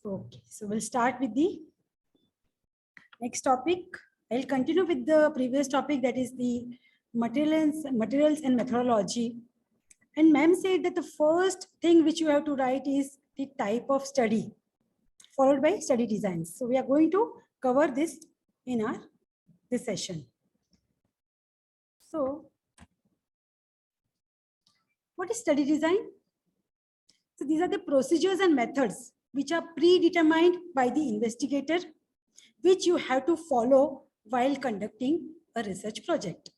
Okay, so we'll start with the next topic. I'll continue with the previous topic, that is the materials and methodology. And ma'am said that the first thing which you have to write is the type of study, followed by study designs. So we are going to cover this in this session. So what is study design? So these are the procedures and methods which are predetermined by the investigator, which you have to follow while conducting a research project.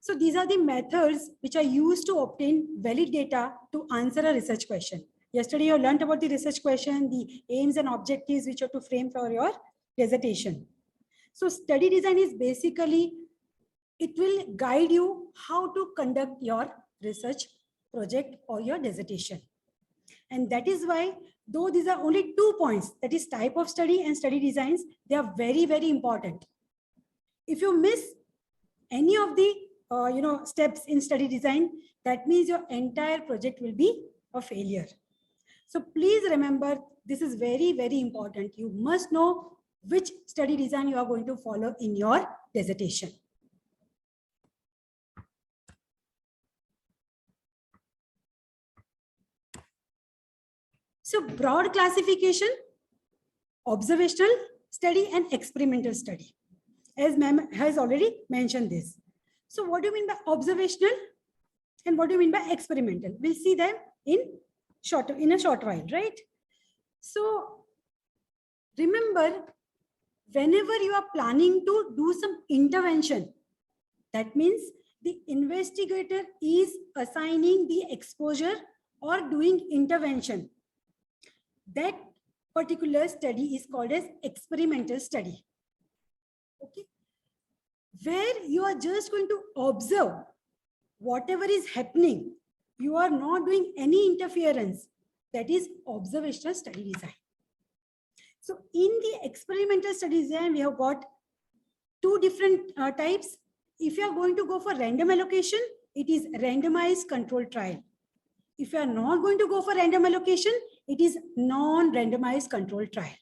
So these are the methods which are used to obtain valid data to answer a research question. Yesterday you learned about the research question, the aims and objectives which you have to frame for your dissertation. So study design is basically, it will guide you how to conduct your research project or your dissertation. And that is why, though these are only 2 points, that is type of study and study designs, they are very, very important. If you miss any of the steps in study design, that means your entire project will be a failure. So please remember, this is very, very important. You must know which study design you are going to follow in your dissertation. So broad classification, observational study and experimental study, as ma'am has already mentioned this. So what do you mean by observational and what do you mean by experimental? We'll see them in a short while, right? So remember, whenever you are planning to do some intervention, that means the investigator is assigning the exposure or doing intervention. That particular study is called as experimental study. Okay, where you are just going to observe whatever is happening. You are not doing any interference. That is observational study design. So in the experimental study design, we have got 2 different types. If you are going to go for random allocation, it is randomized controlled trial. If you are not going to go for random allocation, it is non-randomized controlled trial.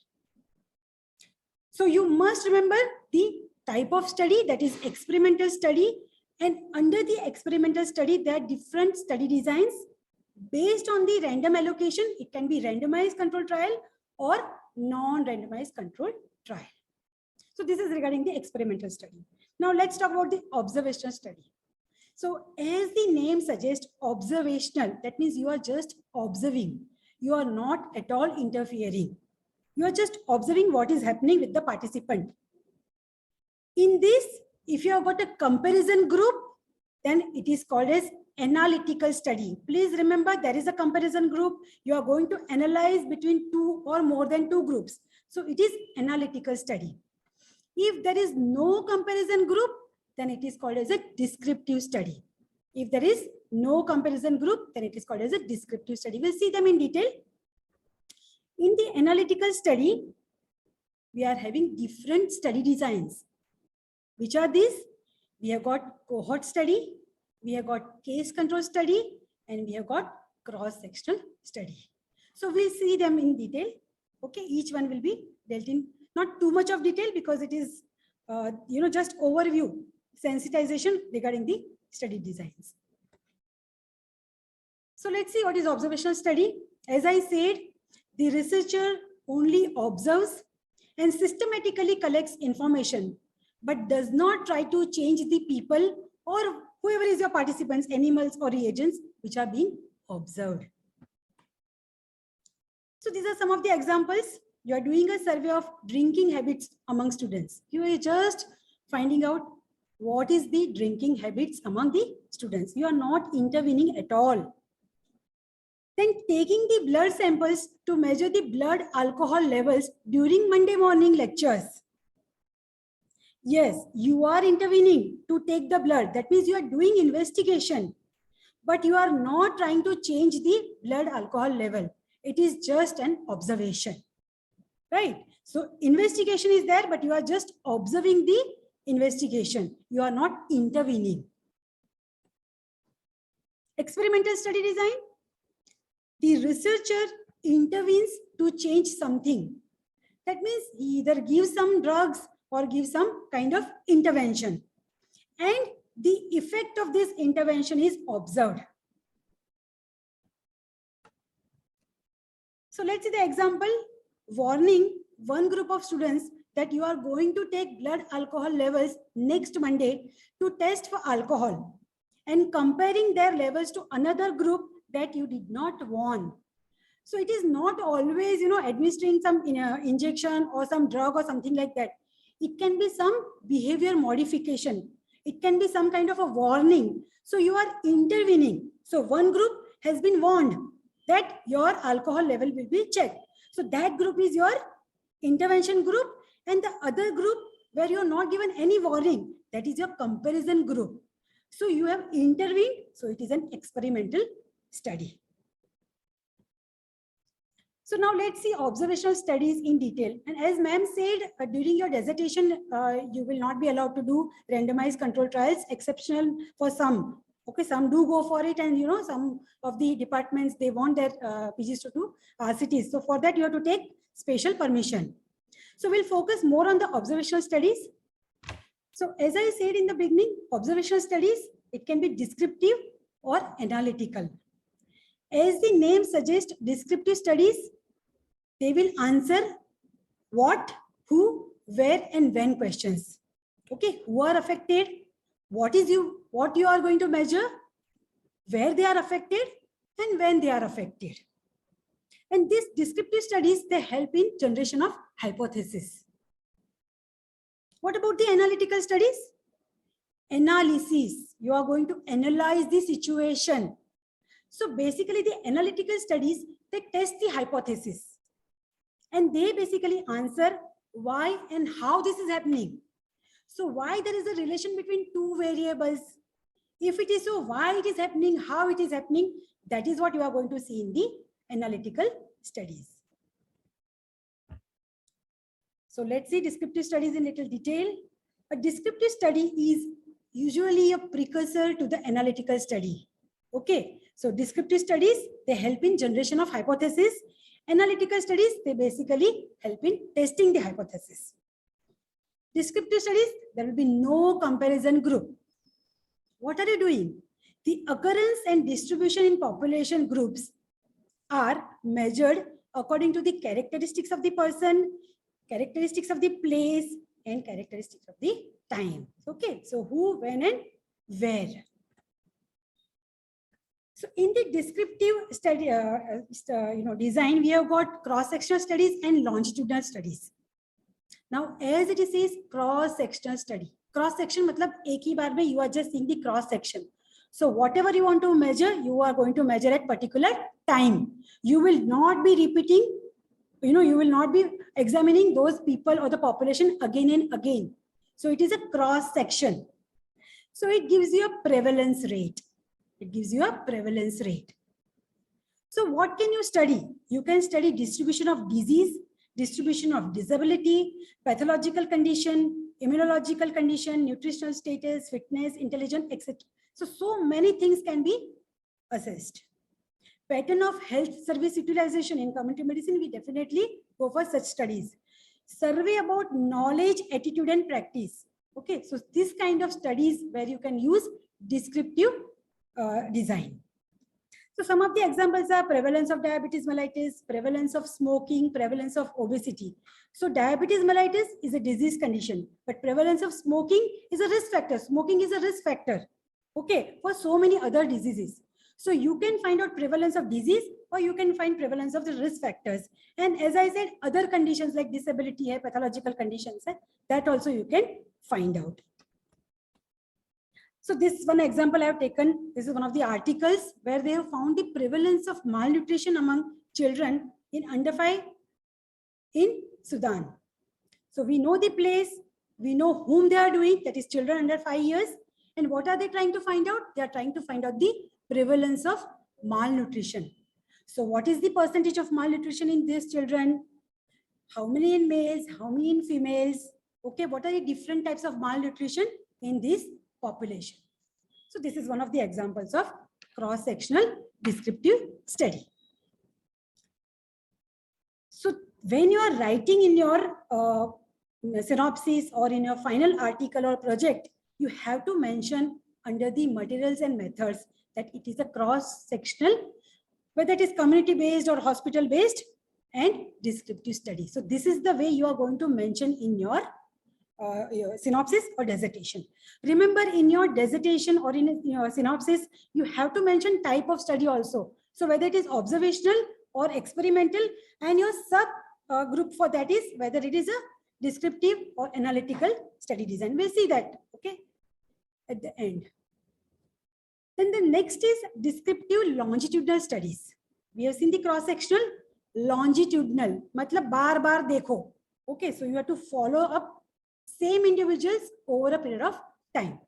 So you must remember the type of study, that is experimental study, and under the experimental study, there are different study designs. Based on the random allocation, it can be randomized controlled trial or non-randomized controlled trial. So this is regarding the experimental study. Now let's talk about the observational study. So as the name suggests, observational, that means you are just observing. You are not at all interfering. You are just observing what is happening with the participant. In this, if you have got a comparison group, then it is called as analytical study. Please remember, there is a comparison group. You are going to analyze between 2 or more than 2 groups. So it is analytical study. If there is no comparison group, then it is called as a descriptive study. If there is no comparison group, then it is called as a descriptive study. We'll see them in detail. In the analytical study, we are having different study designs. Which are these? We have got cohort study, we have got case control study, and we have got cross-sectional study. So we'll see them in detail. Okay, each one will be dealt in not too much of detail because it is just overview, sensitization regarding the study designs. So let's see what is observational study. As I said, the researcher only observes and systematically collects information, but does not try to change the people or whoever is your participants, animals or reagents which are being observed. So these are some of the examples. You are doing a survey of drinking habits among students. You are just finding out what is the drinking habits among the students. You are not intervening at all. Then taking the blood samples to measure the blood alcohol levels during Monday morning lectures. Yes, you are intervening to take the blood. That means you are doing investigation, but you are not trying to change the blood alcohol level. It is just an observation, right? So investigation is there, but you are just observing the investigation. You are not intervening. Experimental study design. The researcher intervenes to change something. That means he either gives some drugs or gives some kind of intervention. And the effect of this intervention is observed. So let's see the example. Warning one group of students that you are going to take blood alcohol levels next Monday to test for alcohol, and comparing their levels to another group that you did not warn. So it is not always, administering some injection or some drug or something like that. It can be some behavior modification. It can be some kind of a warning. So you are intervening. So one group has been warned that your alcohol level will be checked. So that group is your intervention group, and the other group where you are not given any warning, that is your comparison group. So you have intervened. So it is an experimental study. So now let's see observational studies in detail. And as ma'am said, during your dissertation, you will not be allowed to do randomized control trials, exceptional for some. Okay, some do go for it, and some of the departments, they want their PGs to do RCTs. So for that, you have to take special permission. So we'll focus more on the observational studies. So as I said in the beginning, observational studies, it can be descriptive or analytical. As the name suggests, descriptive studies, they will answer what, who, where, and when questions. Okay, who are affected, what you are going to measure, where they are affected, and when they are affected. And these descriptive studies, they help in generation of hypothesis. What about the analytical studies? Analysis, you are going to analyze the situation. So basically the analytical studies, they test the hypothesis, and they basically answer why and how this is happening. So why there is a relation between two variables? If it is so, why it is happening, how it is happening, that is what you are going to see in the analytical studies. So let's see descriptive studies in little detail. A descriptive study is usually a precursor to the analytical study. Okay, so descriptive studies, they help in generation of hypothesis. Analytical studies, they basically help in testing the hypothesis. Descriptive studies, there will be no comparison group. What are you doing? The occurrence and distribution in population groups are measured according to the characteristics of the person, characteristics of the place, and characteristics of the time. Okay, so who, when, and where. So in the descriptive study, design, we have got cross-sectional studies and longitudinal studies. Now, as it says cross-sectional study, cross-section matlab ek hi baar mein you are just seeing the cross-section. So whatever you want to measure, you are going to measure at particular time. You will not be repeating, you will not be examining those people or the population again and again. So it is a cross-section. So it gives you a prevalence rate. It gives you a prevalence rate. So what can you study? You can study distribution of disease, distribution of disability, pathological condition, immunological condition, nutritional status, fitness, intelligence, etc. So many things can be assessed. Pattern of health service utilization in community medicine, we definitely go for such studies. Survey about knowledge, attitude, and practice. Okay, so this kind of studies where you can use descriptive design. So some of the examples are prevalence of diabetes mellitus, prevalence of smoking, prevalence of obesity. So diabetes mellitus is a disease condition, but prevalence of smoking is a risk factor. Smoking is a risk factor, okay, for so many other diseases. So you can find out prevalence of disease, or you can find prevalence of the risk factors. And as I said, other conditions like disability, pathological conditions, that also you can find out. So this one example I have taken, this is one of the articles where they have found the prevalence of malnutrition among children in under 5 in Sudan. So we know the place, we know whom they are doing, that is children under 5 years. And what are they trying to find out? They are trying to find out the prevalence of malnutrition. So what is the percentage of malnutrition in these children? How many in males? How many in females? Okay, what are the different types of malnutrition in this population? So this is one of the examples of cross-sectional descriptive study. when you are writing in your synopsis or in your final article or project, you have to mention under the materials and methods that it is a cross-sectional, whether it is community-based or hospital-based, and descriptive study. So this is the way you are going to mention in your synopsis or dissertation. Remember, in your dissertation or in your synopsis, you have to mention type of study also. So whether it is observational or experimental, and your sub group for that is whether it is a descriptive or analytical study design. We'll see that, okay, at the end. Then the next is descriptive longitudinal studies. We have seen the cross-sectional. Longitudinal, matlab bar bar dekho. Okay, so you have to follow up same individuals over a period of time.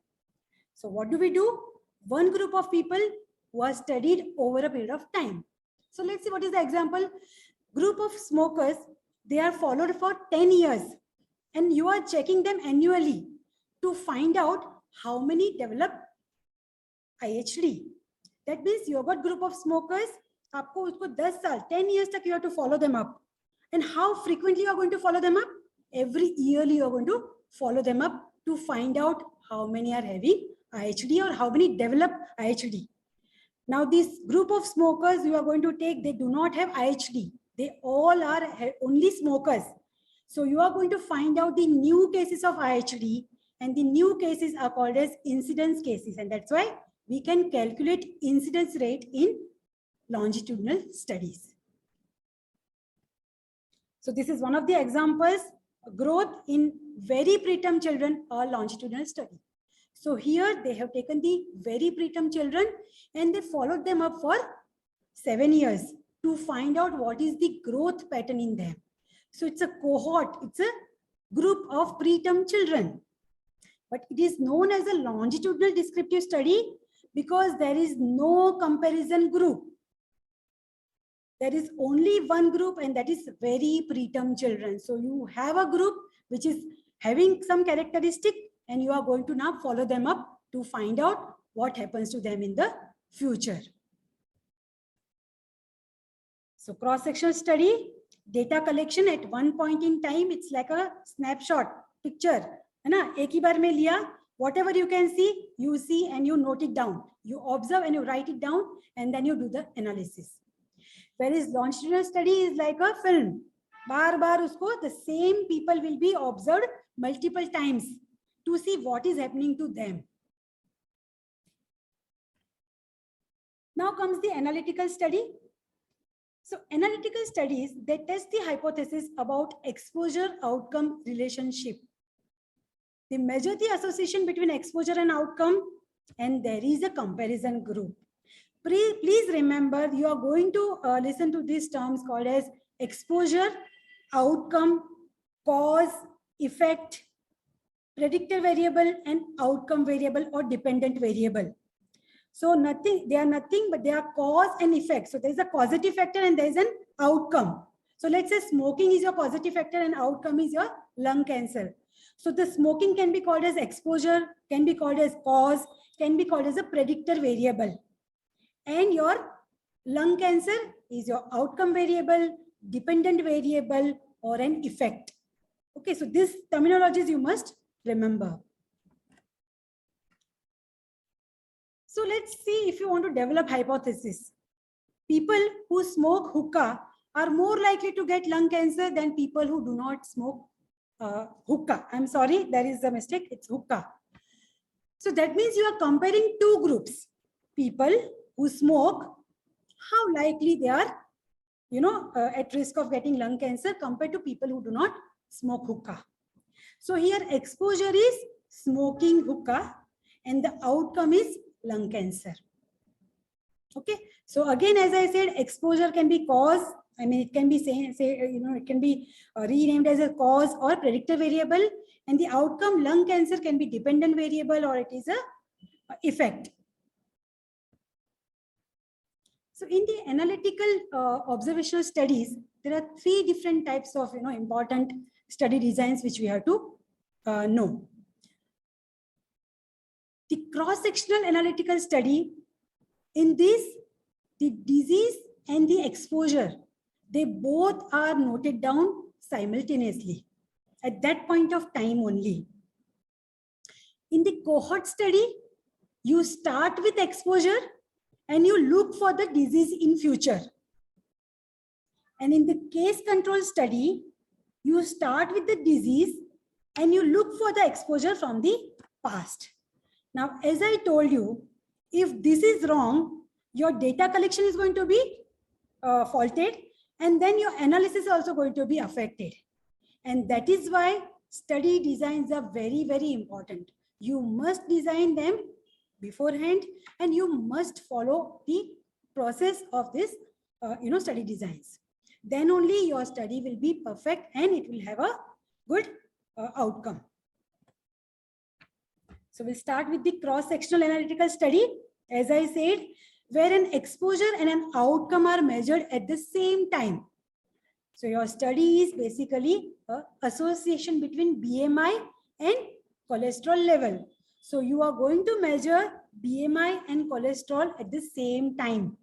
So what do? One group of people who are studied over a period of time. So let's see what is the example. Group of smokers, they are followed for 10 years and you are checking them annually to find out how many develop IHD. That means you have got group of smokers, आपको उसको 10 साल 10 years तक you have to follow them up. And how frequently you are going to follow them up? Every yearly you are going to follow them up to find out how many are having IHD or how many develop IHD. Now this group of smokers you are going to take, they do not have IHD. They all are only smokers. So you are going to find out the new cases of IHD, and the new cases are called as incidence cases. And that's why we can calculate incidence rate in longitudinal studies. So this is one of the examples, growth in very preterm children or longitudinal study. So here they have taken the very preterm children and they followed them up for 7 years to find out what is the growth pattern in them. So it's a cohort, it's a group of preterm children. But it is known as a longitudinal descriptive study because there is no comparison group. There is only one group, and that is very preterm children. So you have a group which is having some characteristic, and you are going to now follow them up to find out what happens to them in the future. So cross-sectional study, data collection at one point in time, it's like a snapshot picture. है ना? एक ही बार में लिया, whatever you can see, you see and you note it down. You observe and you write it down, and then you do the analysis. Whereas longitudinal study is like a film. Bar bar usko, the same people will be observed multiple times to see what is happening to them. Now comes the analytical study. So analytical studies, they test the hypothesis about exposure-outcome relationship. They measure the association between exposure and outcome, and there is a comparison group. Please remember, you are going to listen to these terms called as exposure, outcome, cause, effect, predictor variable, and outcome variable or dependent variable. So they are nothing, but they are cause and effect. So there is a causative factor and there is an outcome. So let's say smoking is your causative factor and outcome is your lung cancer. So the smoking can be called as exposure, can be called as cause, can be called as a predictor variable. And your lung cancer is your outcome variable, dependent variable, or an effect. Okay, so these terminologies you must remember. So let's see if you want to develop hypothesis. People who smoke hookah are more likely to get lung cancer than people who do not smoke hookah. I'm sorry, there is a mistake. It's hookah. So that means you are comparing two groups. People who smoke, how likely they are, at risk of getting lung cancer compared to people who do not smoke hookah. So here exposure is smoking hookah and the outcome is lung cancer. Okay. So again, as I said, exposure can be cause. I mean, it can be it can be renamed as a cause or predictor variable, and the outcome lung cancer can be dependent variable or it is a effect. So in the analytical observational studies, there are 3 different types of important study designs which we have to know. The cross-sectional analytical study, in this, the disease and the exposure, they both are noted down simultaneously at that point of time only. In the cohort study, you start with exposure and you look for the disease in future. And in the case control study, you start with the disease and you look for the exposure from the past. Now, as I told you, if this is wrong, your data collection is going to be faulted, and then your analysis is also going to be affected. And that is why study designs are very, very important. You must design them beforehand, and you must follow the process of this study designs. Then only your study will be perfect and it will have a good outcome. So we'll start with the cross-sectional analytical study. As I said, where an exposure and an outcome are measured at the same time. So your study is basically an association between BMI and cholesterol level. So you are going to measure BMI and cholesterol at the same time,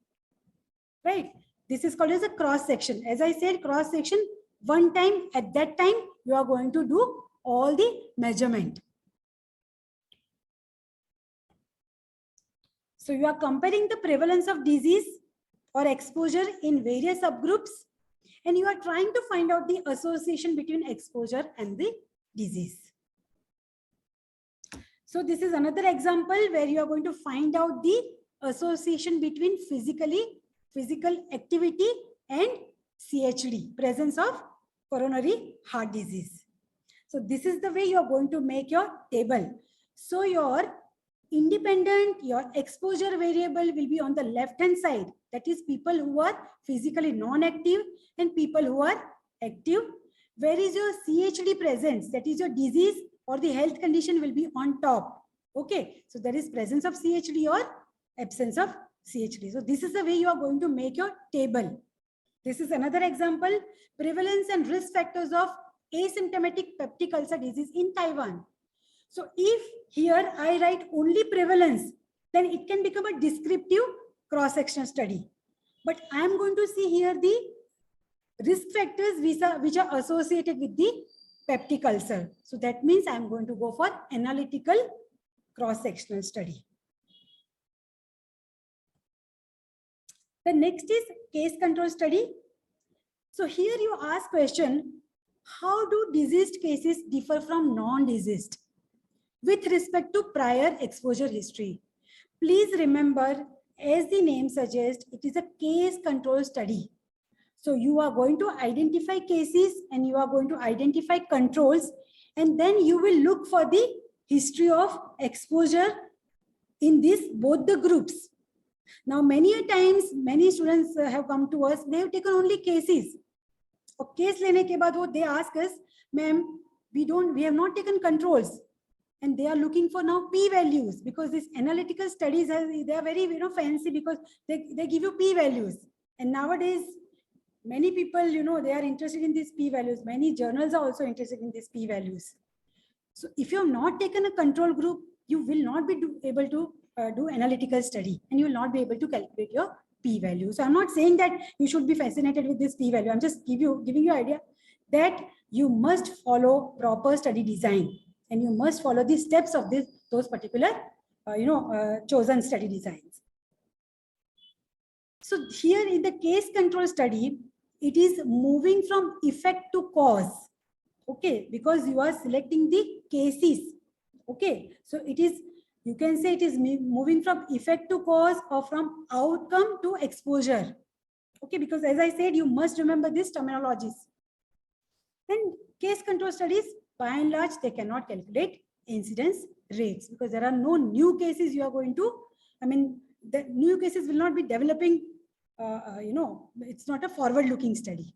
right? This is called as a cross-section. As I said, cross-section, one time, at that time, you are going to do all the measurement. So you are comparing the prevalence of disease or exposure in various subgroups, and you are trying to find out the association between exposure and the disease. So this is another example where you are going to find out the association between physical activity and CHD, presence of coronary heart disease. So this is the way you are going to make your table. So your independent, your exposure variable will be on the left-hand side. That is people who are physically non-active and people who are active. Where is your CHD presence? That is your disease or the health condition will be on top. Okay, so there is presence of CHD or absence of CHD. So this is the way you are going to make your table. This is another example, prevalence and risk factors of asymptomatic peptic ulcer disease in Taiwan. So if here I write only prevalence, then it can become a descriptive cross-sectional study. But I am going to see here the risk factors which are associated with the peptic ulcer. So that means I am going to go for analytical cross-sectional study. The next is case control study. So here you ask question, how do diseased cases differ from non-diseased with respect to prior exposure history? Please remember, as the name suggests, it is a case control study. So you are going to identify cases and you are going to identify controls, and then you will look for the history of exposure in both the groups. Now, many a times, many students have come to us, they have taken only cases. और case लेने के बाद वो they ask us, ma'am, we have not taken controls, and they are looking for now p values, because these analytical studies they are very fancy, because they give you p values, and nowadays many people they are interested in these p values. Many journals are also interested in these p values. So if you have not taken a control group, you will not be able to do analytical study, and you will not be able to calculate your p-value. So I'm not saying that you should be fascinated with this p-value. I'm just giving you idea that you must follow proper study design, and you must follow the steps of those particular chosen study designs. So here in the case control study, it is moving from effect to cause. Okay, because you are selecting the cases. Okay, so it is, you can say it is moving from effect to cause or from outcome to exposure. Okay, because as I said, you must remember these terminologies. And case control studies, by and large, they cannot calculate incidence rates, because there are no new cases you are going to, the new cases will not be developing, it's not a forward-looking study.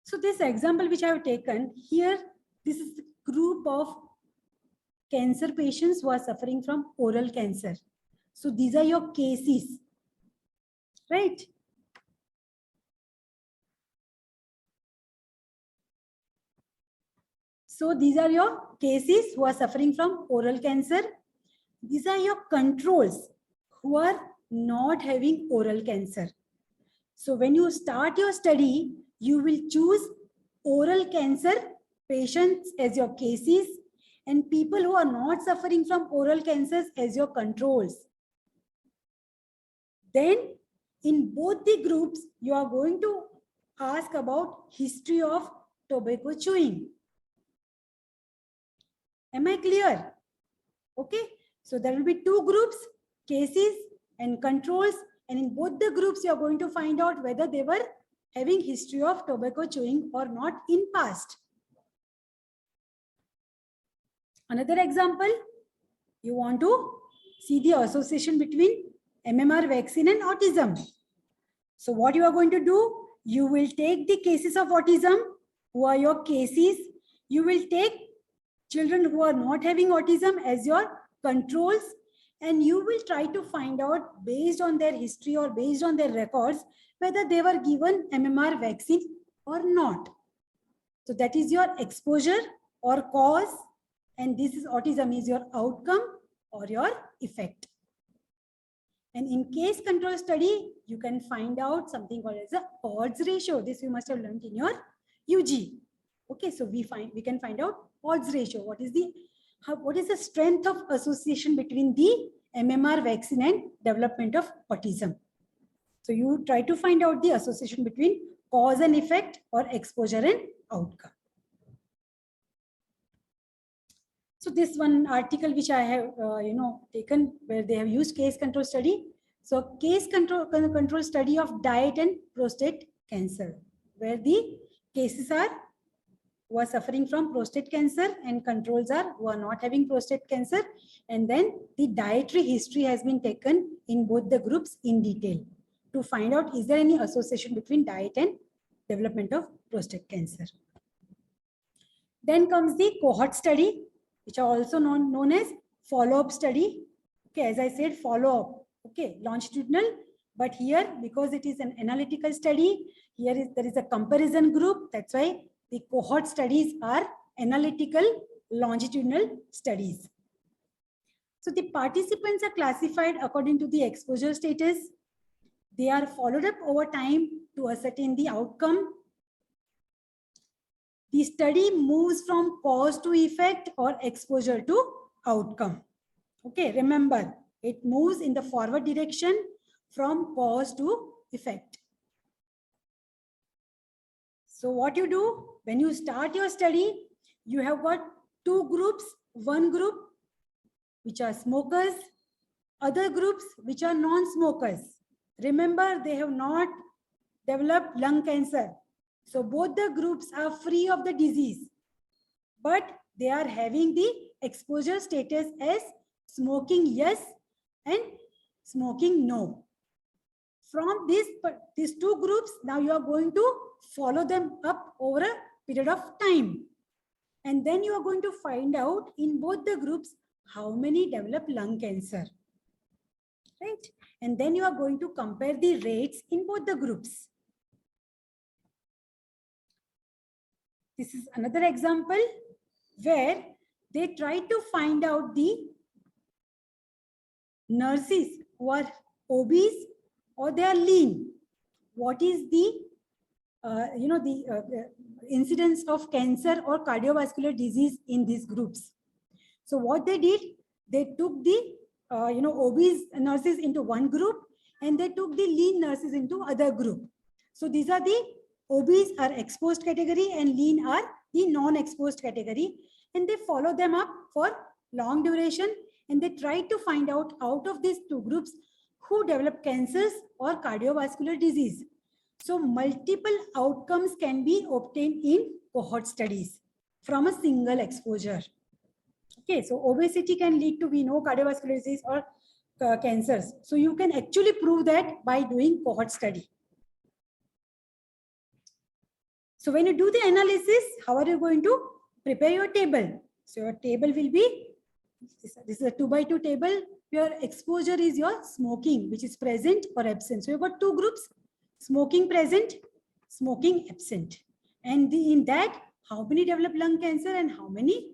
So this example which I have taken here, this is the group of cancer patients who are suffering from oral cancer. So these are your cases, right? So these are your cases who are suffering from oral cancer. These are your controls who are not having oral cancer. So when you start your study, you will choose oral cancer patients as your cases and people who are not suffering from oral cancers as your controls. Then in both the groups, you are going to ask about history of tobacco chewing. Am I clear? Okay. So there will be two groups, cases and controls. And in both the groups, you are going to find out whether they were having history of tobacco chewing or not in past. Another example, you want to see the association between MMR vaccine and autism. So what you are going to do, you will take the cases of autism, who are your cases. You will take children who are not having autism as your controls, and you will try to find out based on their history or based on their records whether they were given MMR vaccine or not. So that is your exposure or cause, and this is autism is your outcome or your effect. And in case control study, you can find out something called as the odds ratio. This you must have learned in your UG. Okay, so we can find out odds ratio. What is the strength of association between the MMR vaccine and development of autism? So you try to find out the association between cause and effect or exposure and outcome. So this one article which I have taken where they have used case control study. So case control study of diet and prostate cancer, where the cases are who are suffering from prostate cancer and controls are who are not having prostate cancer. And then the dietary history has been taken in both the groups in detail to find out is there any association between diet and development of prostate cancer. Then comes the cohort study, which are also known as follow-up study. Okay, as I said, follow-up, okay, longitudinal, but here, because it is an analytical study, there is a comparison group. That's why the cohort studies are analytical longitudinal studies. So the participants are classified according to the exposure status. They are followed up over time to ascertain the outcome. The study moves from cause to effect or exposure to outcome. Okay, remember, it moves in the forward direction from cause to effect. So what you do, when you start your study, you have got two groups, one group which are smokers, other groups which are non-smokers. Remember, they have not developed lung cancer. So both the groups are free of the disease, but they are having the exposure status as smoking yes and smoking no. From these two groups, now you are going to follow them up over a period of time. And then you are going to find out in both the groups how many develop lung cancer. Right? And then you are going to compare the rates in both the groups. This is another example where they try to find out the nurses who are obese or they are lean. What is the incidence of cancer or cardiovascular disease in these groups? So what they did, they took the obese nurses into one group and they took the lean nurses into other group. So these are the obese are exposed category and lean are the non-exposed category, and they follow them up for long duration and they try to find out of these two groups who develop cancers or cardiovascular disease. So multiple outcomes can be obtained in cohort studies from a single exposure. Okay, so obesity can lead to, we know, cardiovascular disease or cancers. So you can actually prove that by doing cohort study. So when you do the analysis, how are you going to prepare your table? So your table will be, this is a 2x2 table. Your exposure is your smoking, which is present or absent. So you've got two groups, smoking present, smoking absent. And in that, how many develop lung cancer and how many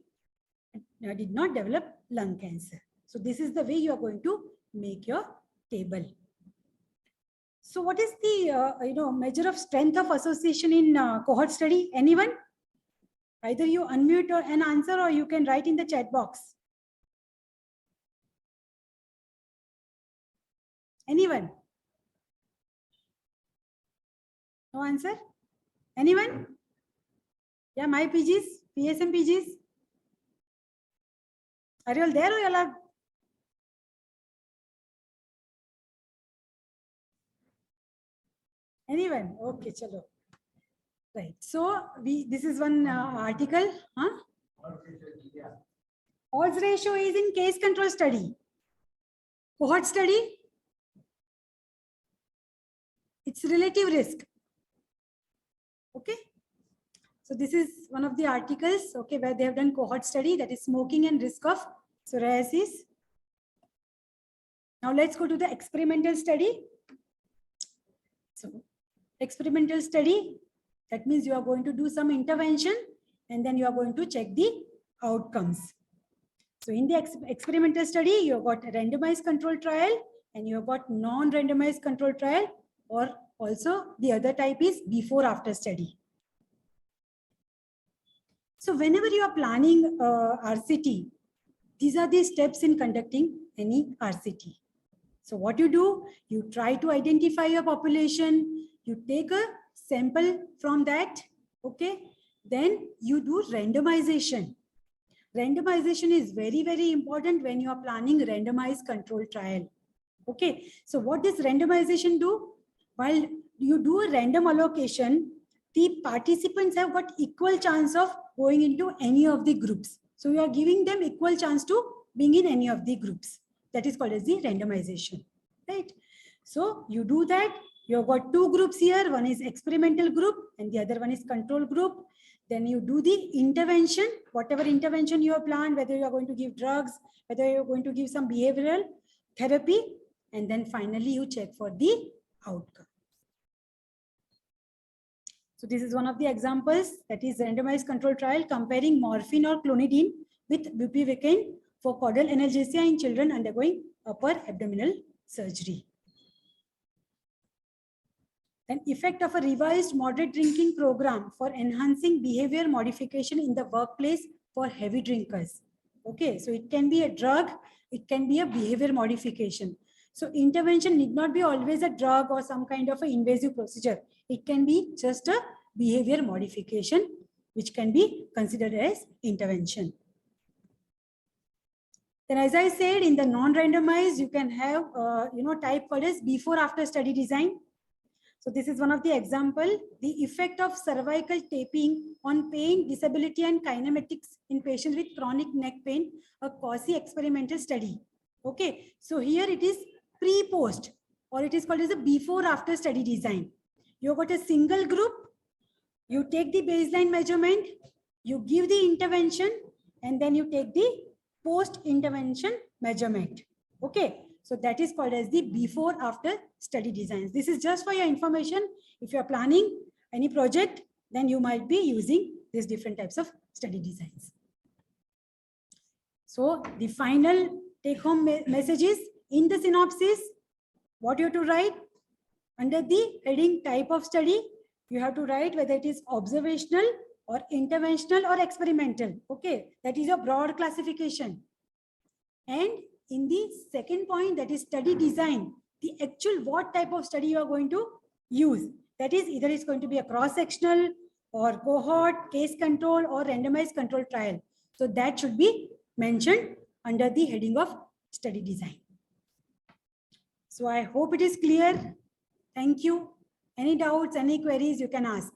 did not develop lung cancer. So this is the way you are going to make your table. So what is the measure of strength of association in cohort study? Anyone? Either you unmute or an answer, or you can write in the chat box. Anyone? No answer? Anyone? Yeah, my PGs, PSM PGs. Are you all there or you all are? Anyone? Okay, chalo. Right. So this is one article. Huh? Odds ratio is in case control study. Cohort study, it's relative risk. Okay. So this is one of the articles, okay, where they have done cohort study, that is smoking and risk of psoriasis. Now let's go to the experimental study. So experimental study, that means you are going to do some intervention and then you are going to check the outcomes. So in the experimental study, you have got a randomized control trial and you have got non-randomized control trial, or also the other type is before after study. So whenever you are planning RCT, these are the steps in conducting any RCT. So what you do, you try to identify your population, you take a sample from that, okay? Then you do randomization. Randomization is very, very important when you are planning randomized control trial. Okay, so what does randomization do? While you do a random allocation, the participants have got equal chance of going into any of the groups. So you are giving them equal chance to being in any of the groups. That is called as the randomization, right? So you do that. You have got two groups here. One is experimental group and the other one is control group. Then you do the intervention, whatever intervention you have planned, whether you are going to give drugs, whether you are going to give some behavioral therapy, and then finally you check for the outcome. So this is one of the examples, that is randomized control trial comparing morphine or clonidine with bupivacaine for caudal analgesia in children undergoing upper abdominal surgery. Then effect of a revised moderate drinking program for enhancing behavior modification in the workplace for heavy drinkers. Okay, so it can be a drug, it can be a behavior modification. So intervention need not be always a drug or some kind of an invasive procedure. It can be just a behavior modification, which can be considered as intervention. Then as I said, in the non-randomized, you can have, type called as before-after study design. So this is one of the example, the effect of cervical taping on pain, disability, and kinematics in patients with chronic neck pain, a quasi-experimental study. Okay, so here it is pre-post, or it is called as a before-after study design. You've got a single group, you take the baseline measurement, you give the intervention, and then you take the post-intervention measurement. Okay. So that is called as the before-after study designs. This is just for your information. If you are planning any project, then you might be using these different types of study designs. So the final take-home message is, in the synopsis, what you have to write? Under the heading type of study, you have to write whether it is observational or interventional or experimental. Okay, that is a broad classification. And in the second point, that is study design, the actual what type of study you are going to use. That is either it's going to be a cross-sectional or cohort, case control, or randomized control trial. So that should be mentioned under the heading of study design. So I hope it is clear. Thank you. Any doubts, any queries you can ask.